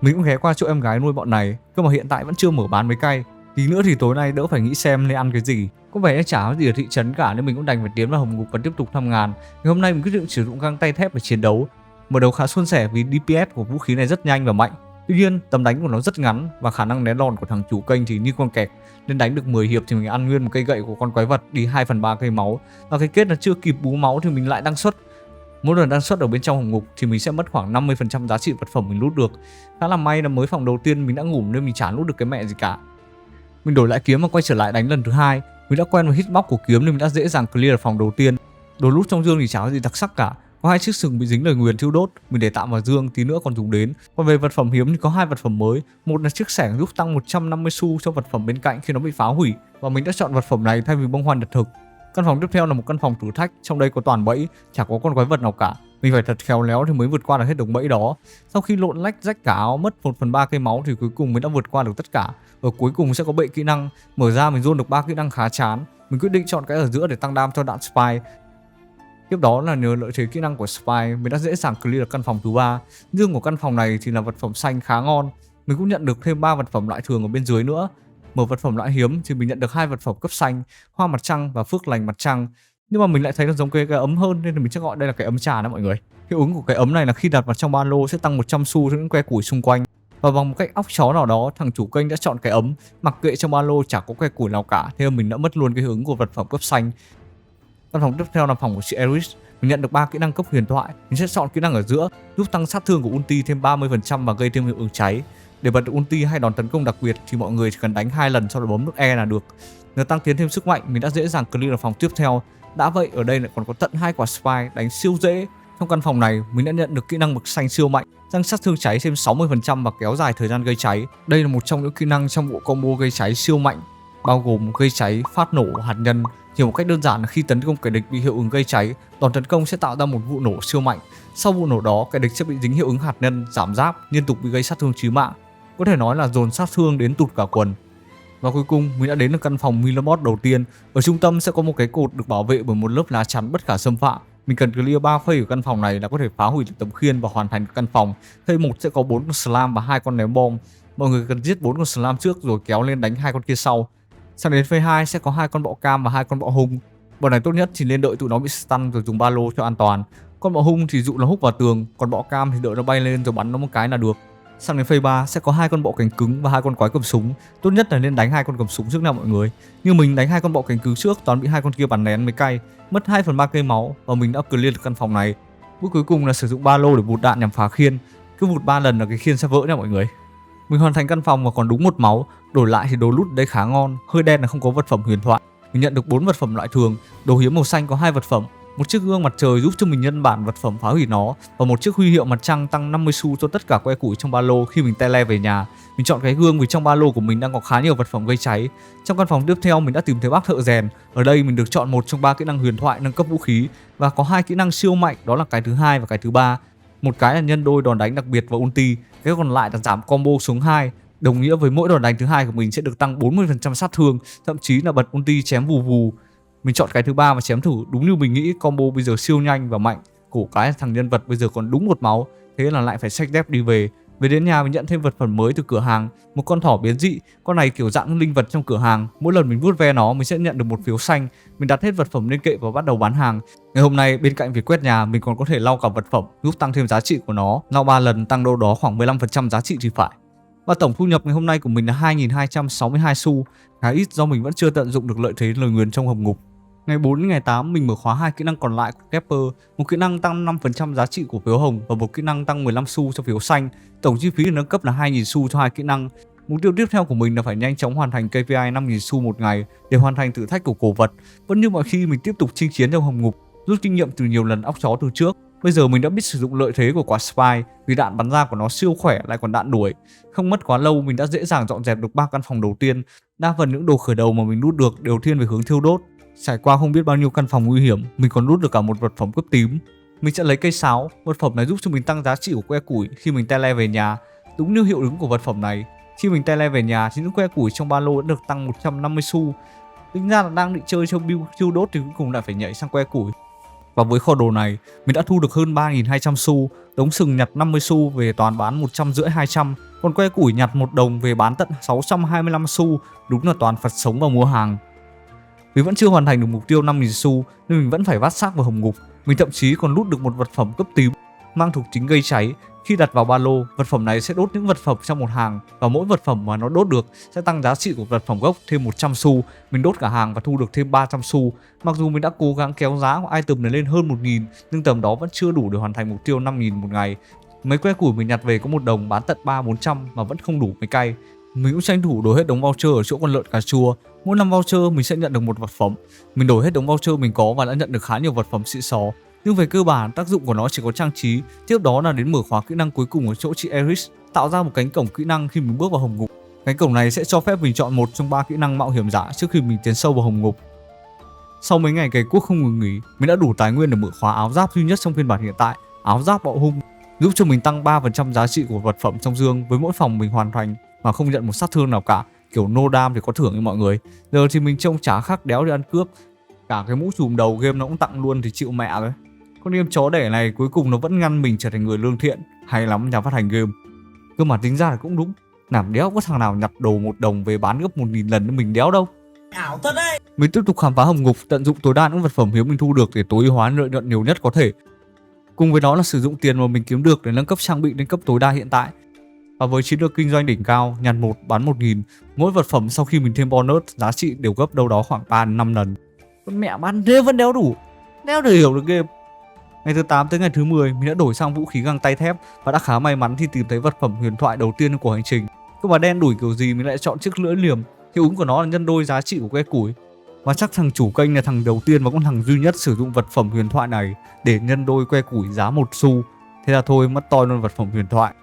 Mình cũng ghé qua chỗ em gái nuôi bọn này, cơ mà hiện tại vẫn chưa mở bán mấy cây. Tí nữa thì tối nay đỡ phải nghĩ xem nên ăn cái gì. Có vẻ như chả có gì ở thị trấn cả nên mình cũng đành phải tiến vào hầm ngục và tiếp tục thăm ngàn. Ngày hôm nay mình quyết định sử dụng găng tay thép để chiến đấu. Mở đầu khá suôn sẻ vì DPS của vũ khí này rất nhanh và mạnh. Tuy nhiên tầm đánh của nó rất ngắn và khả năng né đòn của thằng chủ kênh thì như con kẹt. Nên đánh được 10 hiệp thì mình ăn nguyên một cây gậy của con quái vật đi 2/3 cây máu. Và cái kết là chưa kịp bú máu thì mình lại đăng xuất. Mỗi lần đăng xuất ở bên trong hầm ngục thì mình sẽ mất khoảng 50% giá trị vật phẩm mình lút được. Khá là may là mới phòng đầu tiên mình đã ngủ nên mình chả lút được cái mẹ gì cả. Mình đổi lại kiếm và quay trở lại đánh lần thứ 2. Mình đã quen với hitbox của kiếm nên mình đã dễ dàng clear phòng đầu tiên. Đồ lút trong dương thì chả có gì đặc sắc cả. Có 2 chiếc sừng bị dính lời nguyền thiêu đốt, mình để tạm vào dương, tí nữa còn dùng đến. Còn về vật phẩm hiếm thì có 2 vật phẩm mới. Một là chiếc xẻng giúp tăng 150 xu cho vật phẩm bên cạnh khi nó bị phá hủy, và mình đã chọn vật phẩm này thay vì bông hoa nhật thực. Căn phòng tiếp theo là một căn phòng thử thách, trong đây có toàn bẫy, chả có con quái vật nào cả. Mình phải thật khéo léo thì mới vượt qua được hết đống bẫy đó. Sau khi lộn lách rách cả áo, mất 1/3 cây máu thì cuối cùng mình đã vượt qua được tất cả. Ở cuối cùng sẽ có bệ kỹ năng, mở ra mình dồn được 3 kỹ năng khá chán. Mình quyết định chọn cái ở giữa để tăng đam cho đạn Spy. Tiếp đó là nhờ lợi thế kỹ năng của Spy, mình đã dễ dàng clear được căn phòng thứ 3. Dương của căn phòng này thì là vật phẩm xanh khá ngon. Mình cũng nhận được thêm 3 vật phẩm loại thường ở bên dưới nữa. Mở vật phẩm loại hiếm thì mình nhận được 2 vật phẩm cấp xanh, hoa mặt trăng và phước lành mặt trăng. Nhưng mà mình lại thấy nó giống cái ấm hơn nên là mình sẽ gọi đây là cái ấm trà đó mọi người. Hiệu ứng của cái ấm này là khi đặt vào trong ba lô sẽ tăng 100 xu cho những que củi xung quanh. Và bằng một cách óc chó nào đó, thằng chủ kênh đã chọn cái ấm, mặc kệ trong ba lô chả có que củi nào cả, thế mà mình đã mất luôn cái hiệu ứng của vật phẩm cấp xanh. Căn phòng tiếp theo là phòng của chị Eris. Mình nhận được 3 kỹ năng cấp huyền thoại. Mình sẽ chọn kỹ năng ở giữa, giúp tăng sát thương của ulti thêm 30% và gây thêm hiệu ứng cháy. Để bật được ulti hay đòn tấn công đặc biệt thì mọi người chỉ cần đánh 2 lần sau đó bấm nút E là được. Nhờ tăng tiến thêm sức mạnh, mình đã dễ dàng clear được phòng tiếp theo. Đã vậy ở đây lại còn có tận 2 quả Spy đánh siêu dễ. Trong căn phòng này, mình đã nhận được kỹ năng mực xanh siêu mạnh, tăng sát thương cháy thêm 60% và kéo dài thời gian gây cháy. Đây là một trong những kỹ năng trong bộ combo gây cháy siêu mạnh, bao gồm gây cháy, phát nổ, hạt nhân. Chỉ một cách đơn giản là khi tấn công kẻ địch bị hiệu ứng gây cháy, đòn tấn công sẽ tạo ra một vụ nổ siêu mạnh. Sau vụ nổ đó, kẻ địch sẽ bị dính hiệu ứng hạt nhân, giảm giáp, liên tục bị gây sát thương chí mạng. Có thể nói là dồn sát thương đến tụt cả quần. Và cuối cùng, mình đã đến được căn phòng Millamot đầu tiên. Ở trung tâm sẽ có một cái cột được bảo vệ bởi một lớp lá chắn bất khả xâm phạm. Mình cần clear 3 phase ở căn phòng này là có thể phá hủy được tấm khiên và hoàn thành căn phòng. Phase 1 sẽ có 4 con slam và 2 con ném bom. Mọi người cần giết 4 con slam trước rồi kéo lên đánh 2 con kia sau. Sang đến phase 2 sẽ có 2 con bọ cam và 2 con bọ hung. Bọn này tốt nhất thì nên đợi tụi nó bị stun rồi dùng ba lô cho an toàn. Con bọ hung thì dụ nó húc vào tường, còn bọ cam thì đợi nó bay lên rồi bắn nó một cái là được. Sang đến phase 3 sẽ có 2 con bọ cánh cứng và 2 con quái cầm súng. Tốt nhất là nên đánh 2 con cầm súng trước nào mọi người. Như mình đánh 2 con bọ cánh cứng trước, toàn bị 2 con kia bắn nén mới cay, mất 2/3 cây máu và mình đã clear được căn phòng này. Bước cuối cùng là sử dụng ba lô để vụt đạn nhằm phá khiên. Cứ vụt 3 lần là cái khiên sẽ vỡ nha mọi người. Mình hoàn thành căn phòng và còn đúng 1 máu. Đổi lại thì đồ lút ở đây khá ngon, hơi đen là không có vật phẩm huyền thoại. Mình nhận được 4 vật phẩm loại thường, đồ hiếm màu xanh có 2 vật phẩm, một chiếc gương mặt trời giúp cho mình nhân bản vật phẩm phá hủy nó, và một chiếc huy hiệu mặt trăng tăng 50 xu cho tất cả que củi trong ba lô khi mình tele về nhà. Mình chọn cái gương vì trong ba lô của mình đang có khá nhiều vật phẩm gây cháy. Trong căn phòng tiếp theo mình đã tìm thấy bác thợ rèn. Ở đây mình được chọn một trong 3 kỹ năng huyền thoại nâng cấp vũ khí và có 2 kỹ năng siêu mạnh, đó là cái thứ 2 và cái thứ 3. Một cái là nhân đôi đòn đánh đặc biệt và ulti, cái còn lại là giảm combo xuống 2. Đồng nghĩa với mỗi đòn đánh thứ 2 của mình sẽ được tăng 40% sát thương, thậm chí là bật ulti chém vù vù. Mình chọn cái thứ 3 và chém thử, đúng như mình nghĩ, combo bây giờ siêu nhanh và mạnh. Cổ cái thằng nhân vật bây giờ còn đúng 1 máu, thế là lại phải xách dép đi về. Về đến nhà mình nhận thêm vật phẩm mới từ cửa hàng, một con thỏ biến dị. Con này kiểu dạng linh vật trong cửa hàng, mỗi lần mình vuốt ve nó mình sẽ nhận được một phiếu xanh. Mình đặt hết vật phẩm lên kệ và bắt đầu bán hàng. Ngày hôm nay bên cạnh việc quét nhà mình còn có thể lau cả vật phẩm, giúp tăng thêm giá trị của nó. Lau 3 lần tăng đâu đó khoảng 15% giá trị thì phải. Và tổng thu nhập ngày hôm nay của mình là 2.262 xu, khá ít do mình vẫn chưa tận dụng được lợi thế lời nguyền trong hầm ngục. Ngày 4 đến ngày 8 mình mở khóa 2 kỹ năng còn lại của Kepper, một kỹ năng tăng 5% giá trị của phiếu hồng và một kỹ năng tăng 15 xu cho phiếu xanh. Tổng chi phí để nâng cấp là 2.000 xu cho hai kỹ năng. Mục tiêu tiếp theo của mình là phải nhanh chóng hoàn thành KPI 5.000 xu một ngày để hoàn thành thử thách của cổ vật. Vẫn như mọi khi mình tiếp tục chinh chiến trong hầm ngục, rút kinh nghiệm từ nhiều lần óc chó từ trước. Bây giờ mình đã biết sử dụng lợi thế của quả Spy vì đạn bắn ra của nó siêu khỏe lại còn đạn đuổi. Không mất quá lâu mình đã dễ dàng dọn dẹp được 3 căn phòng đầu tiên. Đa phần những đồ khởi đầu mà mình lút được đều thiên về hướng thiêu đốt. Trải qua không biết bao nhiêu căn phòng nguy hiểm, mình còn lút được cả một vật phẩm cấp tím. Mình sẽ lấy cây sáo, vật phẩm này giúp cho mình tăng giá trị của que củi khi mình tele về nhà. Đúng như hiệu ứng của vật phẩm này, khi mình tele về nhà thì những que củi trong ba lô đã được tăng 150 xu. Tính ra là đang định chơi cho build thiêu đốt thì cuối cùng lại phải nhảy sang que củi. Và với kho đồ này, mình đã thu được hơn 3.200 xu, đống sừng nhặt 50 xu về toàn bán 150-200, còn que củi nhặt 1 đồng về bán tận 625 xu, đúng là toàn Phật sống và mua hàng. Vì vẫn chưa hoàn thành được mục tiêu 5.000 xu nên mình vẫn phải vắt xác vào hầm ngục. Mình thậm chí còn lút được một vật phẩm cấp tím mang thuộc tính gây cháy. Khi đặt vào ba lô, vật phẩm này sẽ đốt những vật phẩm trong một hàng và mỗi vật phẩm mà nó đốt được sẽ tăng giá trị của vật phẩm gốc thêm 100 xu. Mình đốt cả hàng và thu được thêm 300 xu. Mặc dù mình đã cố gắng kéo giá của item này lên hơn 1.000 nhưng tầm đó vẫn chưa đủ để hoàn thành mục tiêu 5.000 một ngày. Mấy que củi mình nhặt về có 1 đồng bán tận 300-400 mà vẫn không đủ mấy cây. Mình cũng tranh thủ đổi hết đống voucher ở chỗ con lợn cà chua. Mỗi 5 voucher mình sẽ nhận được một vật phẩm. Mình đổi hết đống voucher mình có và đã nhận được khá nhiều vật phẩm xịn xò. Nhưng về cơ bản tác dụng của nó chỉ có trang trí. Tiếp đó là đến mở khóa kỹ năng cuối cùng ở chỗ chị Eris, tạo ra một cánh cổng kỹ năng khi mình bước vào hầm ngục. Cánh cổng này sẽ cho phép mình chọn một trong 3 kỹ năng mạo hiểm giả trước khi mình tiến sâu vào hầm ngục. Sau mấy ngày cày cuốc không ngừng nghỉ, mình đã đủ tài nguyên để mở khóa áo giáp duy nhất trong phiên bản hiện tại, áo giáp bạo hung, giúp cho mình tăng 3% giá trị của vật phẩm trong dương với mỗi phòng mình hoàn thành mà không nhận một sát thương nào cả, kiểu no dam thì có thưởng như mọi người. Giờ thì mình trông chả khác đéo đi ăn cướp. Cả cái mũ trùm đầu game nó cũng tặng luôn thì chịu mẹ rồi. Con game chó đẻ này cuối cùng nó vẫn ngăn mình trở thành người lương thiện. Hay lắm nhà phát hành game. Cơ mà tính ra là cũng đúng. Làm đéo có thằng nào nhặt đồ 1 đồng về bán gấp 1.000 lần như mình đéo đâu. Ảo thật đấy. Mình tiếp tục khám phá hầm ngục, tận dụng tối đa những vật phẩm hiếm mình thu được để tối ưu hóa lợi nhuận nhiều nhất có thể. Cùng với đó là sử dụng tiền mà mình kiếm được để nâng cấp trang bị lên cấp tối đa hiện tại. Và với chiến lược kinh doanh đỉnh cao, nhặt 1 bán 1.000, mỗi vật phẩm sau khi mình thêm bonus giá trị đều gấp đâu đó khoảng 3-5 lần. Con mẹ bán thế vẫn đéo đủ. Đéo thể hiểu được game. Ngày thứ 8 tới ngày thứ 10 mình đã đổi sang vũ khí găng tay thép và đã khá may mắn khi tìm thấy vật phẩm huyền thoại đầu tiên của hành trình. Cơ mà đen đủi kiểu gì mình lại chọn chiếc lưỡi liềm, hiệu ứng của nó là nhân đôi giá trị của que củi. Và chắc thằng chủ kênh là thằng đầu tiên và cũng thằng duy nhất sử dụng vật phẩm huyền thoại này để nhân đôi que củi giá 1 xu. Thế là thôi mất toi luôn vật phẩm huyền thoại.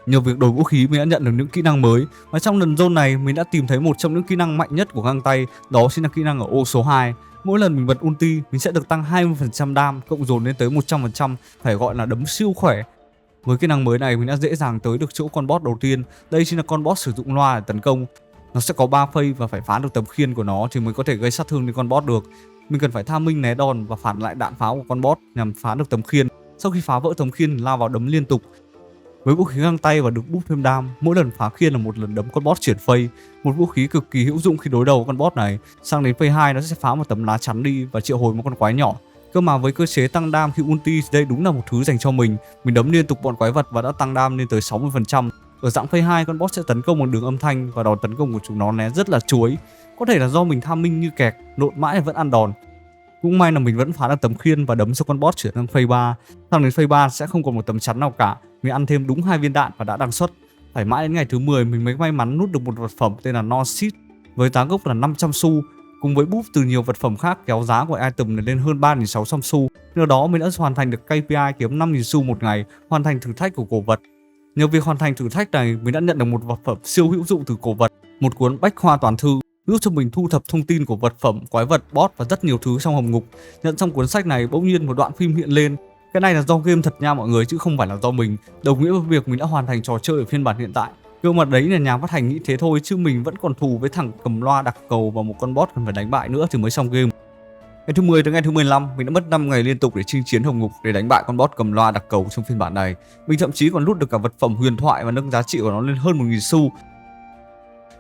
Nhờ việc đổi vũ khí mình đã nhận được những kỹ năng mới và trong lần zone này mình đã tìm thấy một trong những kỹ năng mạnh nhất của găng tay, đó chính là kỹ năng ở ô số 2. Mỗi lần mình bật ulti mình sẽ được tăng 20% đam cộng dồn lên tới 100%, phải gọi là đấm siêu khỏe. Với kỹ năng mới này mình đã dễ dàng tới được chỗ con boss đầu tiên, đây chính là con boss sử dụng loa để tấn công. Nó sẽ có 3 phase và phải phá được tấm khiên của nó thì mới có thể gây sát thương đến con boss được. Mình cần phải tham minh né đòn và phản lại đạn pháo của con boss nhằm phá được tấm khiên. Sau khi phá vỡ tấm khiên lao vào đấm liên tục. Với vũ khí găng tay và được boost thêm đam, mỗi lần phá khiên là một lần đấm con boss chuyển phase, một vũ khí cực kỳ hữu dụng khi đối đầu với con boss này. Sang đến phase 2 nó sẽ phá một tấm lá chắn đi và triệu hồi một con quái nhỏ. Cơ mà với cơ chế tăng đam khi ulti thì đây đúng là một thứ dành cho mình. Mình đấm liên tục bọn quái vật và đã tăng đam lên tới 60%. Ở dạng phase 2 con boss sẽ tấn công bằng đường âm thanh và đòn tấn công của chúng nó né rất là chuối. Có thể là do mình tham minh như kẹt, nộn mãi vẫn ăn đòn. Cũng may là mình vẫn phá được tấm khiên và đấm cho con boss chuyển sang phase 3. Sang đến phase 3 sẽ không còn một tấm chắn nào cả. Mình ăn thêm đúng 2 viên đạn và đã đăng xuất. Phải mãi đến ngày thứ 10 mình mới may mắn nút được một vật phẩm tên là Non-Seed với giá gốc là 500 xu. Cùng với buff từ nhiều vật phẩm khác kéo giá của item này lên hơn 3.600 xu. Nhờ đó mình đã hoàn thành được KPI kiếm 5.000 xu một ngày, hoàn thành thử thách của cổ vật. Nhờ việc hoàn thành thử thách này mình đã nhận được một vật phẩm siêu hữu dụng từ cổ vật, một cuốn bách khoa toàn thư giúp cho mình thu thập thông tin của vật phẩm, quái vật, boss và rất nhiều thứ trong hầm ngục. Nhận xong cuốn sách này bỗng nhiên một đoạn phim hiện lên. Cái này là do game thật nha mọi người chứ không phải là do mình. Đồng nghĩa với việc mình đã hoàn thành trò chơi ở phiên bản hiện tại. Cơ mà đấy là nhà phát hành nghĩ thế thôi chứ mình vẫn còn thù với thằng cầm loa đặc cầu và một con boss cần phải đánh bại nữa thì mới xong game. Ngày thứ 10 tới ngày thứ 15, mình đã mất 5 ngày liên tục để chinh chiến hồng ngục để đánh bại con boss cầm loa đặc cầu trong phiên bản này. Mình thậm chí còn lút được cả vật phẩm huyền thoại và nâng giá trị của nó lên hơn 1000 xu.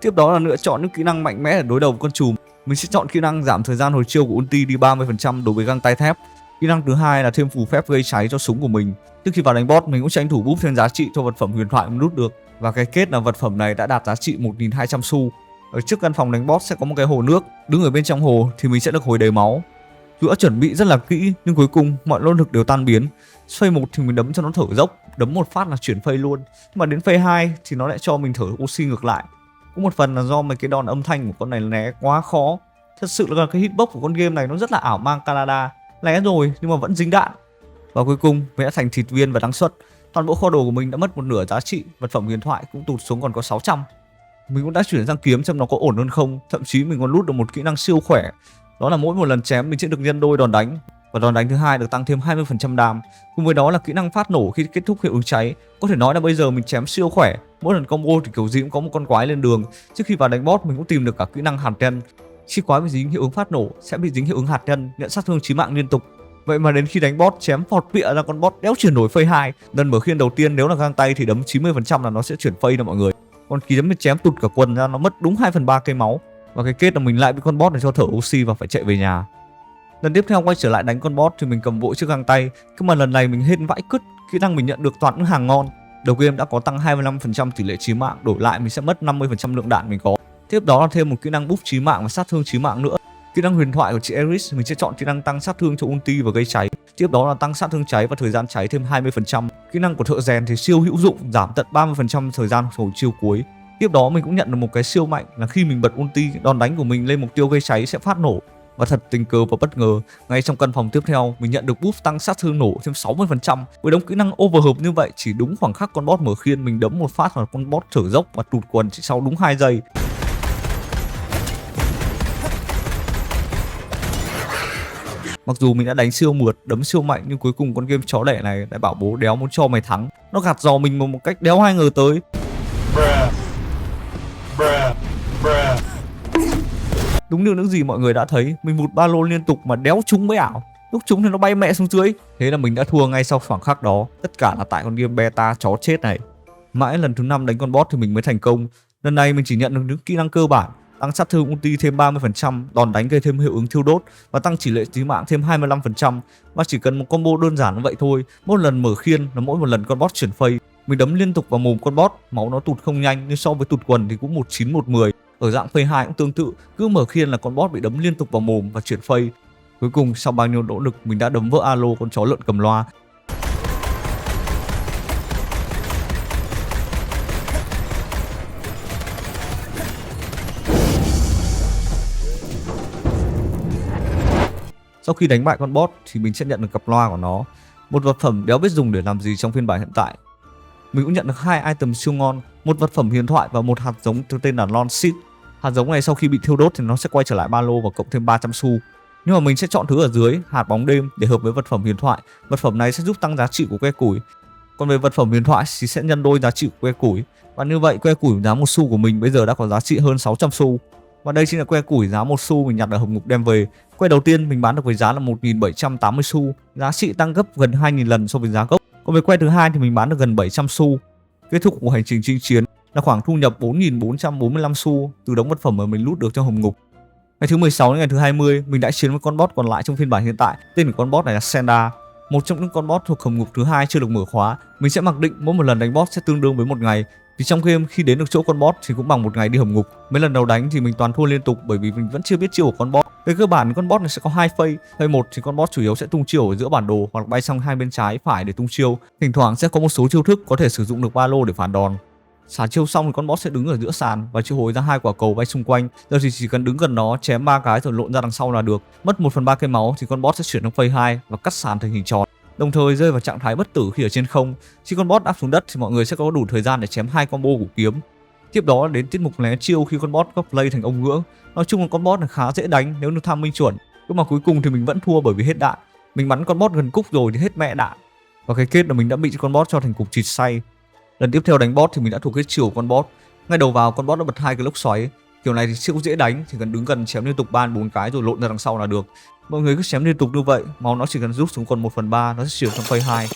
Tiếp đó là lựa chọn những kỹ năng mạnh mẽ để đối đầu với con trùm. Mình sẽ chọn kỹ năng giảm thời gian hồi chiêu của ulti đi 30% đối với găng tay thép. Kỹ năng thứ hai là thêm phù phép gây cháy cho súng của mình. Trước khi vào đánh boss, mình cũng tranh thủ búp thêm giá trị cho vật phẩm huyền thoại mình lút được. Và cái kết là vật phẩm này đã đạt giá trị 1200 xu. Ở trước căn phòng đánh boss sẽ có một cái hồ nước, đứng ở bên trong hồ thì mình sẽ được hồi đầy máu. Dù đã chuẩn bị rất là kỹ nhưng cuối cùng mọi nỗ lực đều tan biến. Phase 1 thì mình đấm cho nó thở dốc, đấm một phát là chuyển phase luôn. Nhưng mà đến phase 2 thì nó lại cho mình thở oxy ngược lại. Cũng một phần là do mấy cái đòn âm thanh của con này né quá khó. Thật sự là cái hitbox của con game này nó rất là ảo mang Canada. Lé rồi nhưng mà vẫn dính đạn. Và cuối cùng mình đã thành thịt viên và năng suất. Toàn bộ kho đồ của mình đã mất một nửa giá trị, vật phẩm huyền thoại cũng tụt xuống còn có 600. Mình cũng đã chuyển sang kiếm xem nó có ổn hơn không. Thậm chí mình còn lút được một kỹ năng siêu khỏe. Đó là mỗi một lần chém mình sẽ được nhân đôi đòn đánh. Và đòn đánh thứ hai được tăng thêm 20% đam. Cùng với đó là kỹ năng phát nổ khi kết thúc hiệu ứng cháy. Có thể nói là bây giờ mình chém siêu khỏe. Mỗi lần combo thì kiểu gì cũng có một con quái lên đường. Trước khi vào đánh boss mình cũng tìm được cả kỹ năng hạt nhân. Khi quái bị dính hiệu ứng phát nổ sẽ bị dính hiệu ứng hạt nhân, nhận sát thương chí mạng liên tục. Vậy mà đến khi đánh boss chém phọt vịa ra con boss đéo chuyển đổi phase 2. Lần mở khiên đầu tiên nếu là găng tay thì đấm 90% là nó sẽ chuyển phase nè mọi người. Còn khi đấm chém tụt cả quần ra nó mất đúng 2/3 cây máu. Và cái kết là mình lại bị con boss này cho thở oxy và phải chạy về nhà. Lần tiếp theo quay trở lại đánh con boss thì mình cầm vội chiếc găng tay. Nhưng mà lần này mình hên vãi cứt, kỹ năng mình nhận được toàn những hàng ngon. Đầu game đã có tăng 25% tỷ lệ chí mạng, đổi lại mình sẽ mất 50% lượng đạn mình có. Tiếp đó là thêm một kỹ năng búp chí mạng và sát thương chí mạng nữa. Kỹ năng huyền thoại của chị Eris mình sẽ chọn kỹ năng tăng sát thương cho ulti và gây cháy. Tiếp đó là tăng sát thương cháy và thời gian cháy thêm 20%. Kỹ năng của thợ rèn thì siêu hữu dụng, giảm tận 30% thời gian hồi chiêu cuối. Tiếp đó mình cũng nhận được một cái siêu mạnh là khi mình bật ulti, đòn đánh của mình lên mục tiêu gây cháy sẽ phát nổ. Và thật tình cờ và bất ngờ, ngay trong căn phòng tiếp theo mình nhận được buff tăng sát thương nổ thêm 60%. Với đống kỹ năng overhợp như vậy, chỉ đúng khoảng khắc con boss mở khiên mình đấm một phát vào con boss thở dốc và tụt quần chỉ sau đúng 2 giây. Mặc dù mình đã đánh siêu mượt, đấm siêu mạnh nhưng cuối cùng con game chó đẻ này lại bảo bố đéo muốn cho mày thắng. Nó gạt giò mình một cách đéo ai ngờ tới. Đúng như những gì mọi người đã thấy, mình vụt ba lô liên tục mà đéo trúng mới ảo. Lúc trúng thì nó bay mẹ xuống dưới. Thế là mình đã thua ngay sau khoảng khắc đó. Tất cả là tại con game beta chó chết này. Mãi lần thứ 5 đánh con boss thì mình mới thành công. Lần này mình chỉ nhận được những kỹ năng cơ bản, tăng sát thương ulti thêm 30%, đòn đánh gây thêm hiệu ứng thiêu đốt và tăng tỷ lệ chí mạng thêm 25%. Và chỉ cần một combo đơn giản như vậy thôi. Mỗi lần mở khiên là mỗi một lần con boss chuyển phase. Mình đấm liên tục vào mồm con boss, máu nó tụt không nhanh nhưng so với tụt quần thì cũng 19-1-10. Ở dạng phase 2 cũng tương tự, cứ mở khiên là con boss bị đấm liên tục vào mồm và chuyển phase. Cuối cùng sau bao nhiêu nỗ lực mình đã đấm vỡ alo con chó lợn cầm loa. Sau khi đánh bại con boss thì mình sẽ nhận được cặp loa của nó, một vật phẩm đéo biết dùng để làm gì trong phiên bản hiện tại. Mình cũng nhận được 2 item siêu ngon, một vật phẩm huyền thoại và một hạt giống tên là Lon Seed. Hạt giống này sau khi bị thiêu đốt thì nó sẽ quay trở lại ba lô và cộng thêm 300 xu. Nhưng mà mình sẽ chọn thứ ở dưới, hạt bóng đêm, để hợp với vật phẩm huyền thoại. Vật phẩm này sẽ giúp tăng giá trị của que củi. Còn về vật phẩm huyền thoại thì sẽ nhân đôi giá trị của que củi. Và như vậy que củi giá 1 xu của mình bây giờ đã có giá trị hơn 600 xu. Và đây chính là que củi giá 1 xu mình nhặt ở hồng ngục đem về. Que đầu tiên mình bán được với giá là 1780 xu, giá trị tăng gấp gần 2000 lần so với giá gốc. Còn về que thứ hai thì mình bán được gần 700 xu. Kết thúc của hành trình chinh chiến là khoảng thu nhập 4445 xu từ đống vật phẩm mà mình lút được trong hồng ngục. Ngày thứ 16 đến ngày thứ 20 mình đã chiến với con boss còn lại trong phiên bản hiện tại. Tên của con boss này là Senda, một trong những con boss thuộc hồng ngục thứ hai chưa được mở khóa. Mình sẽ mặc định mỗi một lần đánh boss sẽ tương đương với một ngày. Vì trong game khi đến được chỗ con boss thì cũng bằng một ngày đi hồng ngục. Mấy lần đầu đánh thì mình toàn thua liên tục bởi vì mình vẫn chưa biết chiêu của con boss. Về cơ bản con boss này sẽ có 2 phase. Phase 1 thì con boss chủ yếu sẽ tung chiêu ở giữa bản đồ hoặc bay sang hai bên trái phải để tung chiêu. Thỉnh thoảng sẽ có một số chiêu thức có thể sử dụng được ba lô để phản đòn. Xả chiêu xong thì con boss sẽ đứng ở giữa sàn và triệu hồi ra 2 quả cầu bay xung quanh. Giờ thì chỉ cần đứng gần nó chém 3 cái rồi lộn ra đằng sau là được. Mất 1/3 cây máu thì con boss sẽ chuyển sang phase 2 và cắt sàn thành hình tròn. Đồng thời rơi vào trạng thái bất tử khi ở trên không. Khi con boss đáp xuống đất thì mọi người sẽ có đủ thời gian để chém 2 combo của kiếm. Tiếp đó đến tiết mục né chiêu khi con boss gấp play thành ông ngưỡng. Nói chung là con boss này khá dễ đánh nếu như tham minh chuẩn. Nhưng mà cuối cùng thì mình vẫn thua bởi vì hết đạn. Mình bắn con boss gần cúc rồi thì hết mẹ đạn. Và cái kết là mình đã bị con boss cho thành cục thịt xay. Lần tiếp theo đánh boss thì mình đã thuộc hết chiều của con boss. Ngay đầu vào con boss đã bật 2 cái lốc xoáy. Kiểu này thì siêu dễ đánh, chỉ cần đứng gần chém liên tục 3-4 cái rồi lộn ra đằng sau là được. Mọi người cứ chém liên tục như vậy, máu nó chỉ cần rút xuống còn 1/3, nó sẽ chuyển sang phase 2.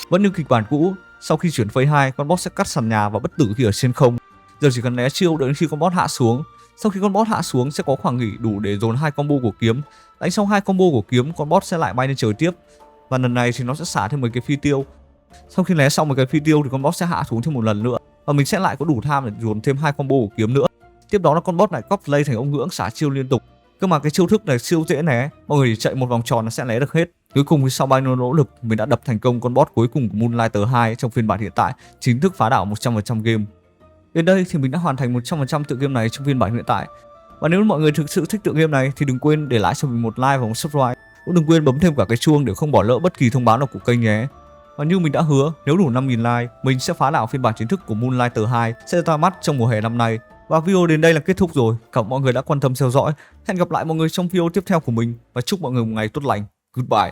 Vẫn như kịch bản cũ, sau khi chuyển phase 2, con boss sẽ cắt sàn nhà và bất tử khi ở trên không. Giờ chỉ cần né chiêu đợi đến khi con boss hạ xuống. Sau khi con boss hạ xuống sẽ có khoảng nghỉ đủ để dồn 2 combo của kiếm. Đánh xong 2 combo của kiếm, con boss sẽ lại bay lên trời tiếp. Và lần này thì nó sẽ xả thêm mấy cái phi tiêu. Sau khi né xong một cái phi tiêu thì con boss sẽ hạ xuống thêm một lần nữa. Và mình sẽ lại có đủ tham để dồn thêm 2 combo của kiếm nữa. Tiếp đó là con boss lại cosplay thành ông ngưỡng xả chiêu liên tục. Cơ mà cái chiêu thức này siêu dễ né, mọi người chỉ chạy một vòng tròn nó sẽ né được hết. Cuối cùng thì sau bao nhiêu nỗ lực, mình đã đập thành công con boss cuối cùng của Moonlighter 2 trong phiên bản hiện tại, chính thức phá đảo 100% game. Đến đây thì mình đã hoàn thành 100% tựa game này trong phiên bản hiện tại. Và nếu mọi người thực sự thích tựa game này thì đừng quên để lại cho mình một like và một subscribe. Cũng đừng quên bấm thêm cả cái chuông để không bỏ lỡ bất kỳ thông báo nào của kênh nhé. Và như mình đã hứa, nếu đủ 5.000 like, mình sẽ phá đảo phiên bản chính thức của Moonlighter 2 sẽ ra mắt trong mùa hè năm nay. Và video đến đây là kết thúc rồi. Cảm ơn mọi người đã quan tâm theo dõi. Hẹn gặp lại mọi người trong video tiếp theo của mình và chúc mọi người một ngày tốt lành. Goodbye.